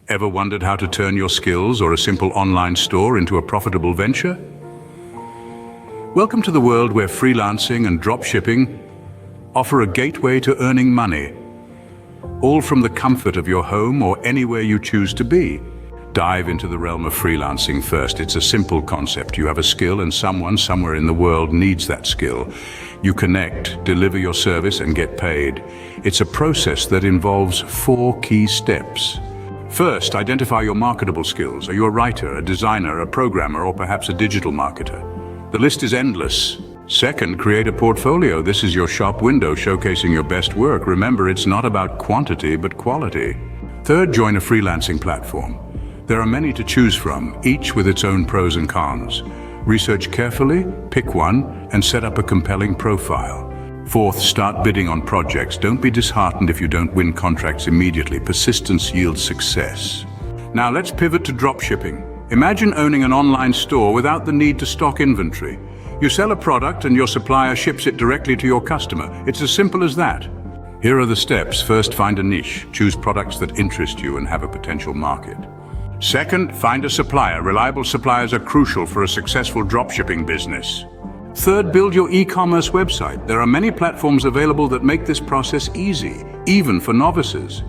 Ever wondered how to turn your skills or a simple online store into a profitable venture? Welcome to the world where freelancing and dropshipping offer a gateway to earning money, all from the comfort of your home or anywhere you choose to be. Dive into the realm of freelancing first. It's a simple concept. You have a skill and someone somewhere in the world needs that skill. You connect, deliver your service and get paid. It's a process that involves 4 key steps. First, identify your marketable skills. Are you a writer, a designer, a programmer, or perhaps a digital marketer? The list is endless. Second, create a portfolio. This is your shop window showcasing your best work. Remember, it's not about quantity, but quality. Third, join a freelancing platform. There are many to choose from, each with its own pros and cons. Research carefully, pick one, and set up a compelling profile. Fourth, start bidding on projects. Don't be disheartened if you don't win contracts immediately. Persistence yields success. Now let's pivot to dropshipping. Imagine owning an online store without the need to stock inventory. You sell a product and your supplier ships it directly to your customer. It's as simple as that. Here are the steps. First, find a niche. Choose products that interest you and have a potential market. Second, find a supplier. Reliable suppliers are crucial for a successful dropshipping business. Third, build your e-commerce website. There are many platforms available that make this process easy, even for novices.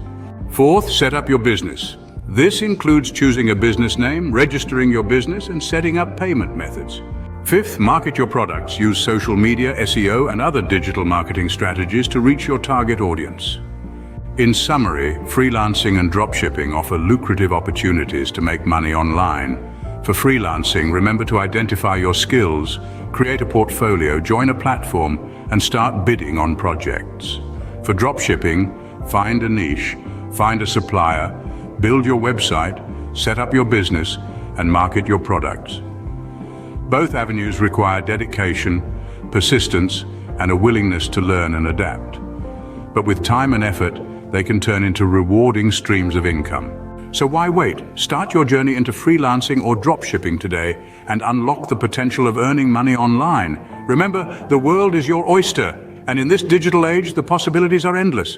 Fourth, set up your business. This includes choosing a business name, registering your business, and setting up payment methods. Fifth, market your products. Use social media, SEO, and other digital marketing strategies to reach your target audience. In summary, freelancing and dropshipping offer lucrative opportunities to make money online. For freelancing, remember to identify your skills, create a portfolio, join a platform, and start bidding on projects. For dropshipping, find a niche, find a supplier, build your website, set up your business, and market your products. Both avenues require dedication, persistence, and a willingness to learn and adapt. But with time and effort, they can turn into rewarding streams of income. So why wait? Start your journey into freelancing or dropshipping today and unlock the potential of earning money online. Remember, the world is your oyster, and in this digital age, the possibilities are endless.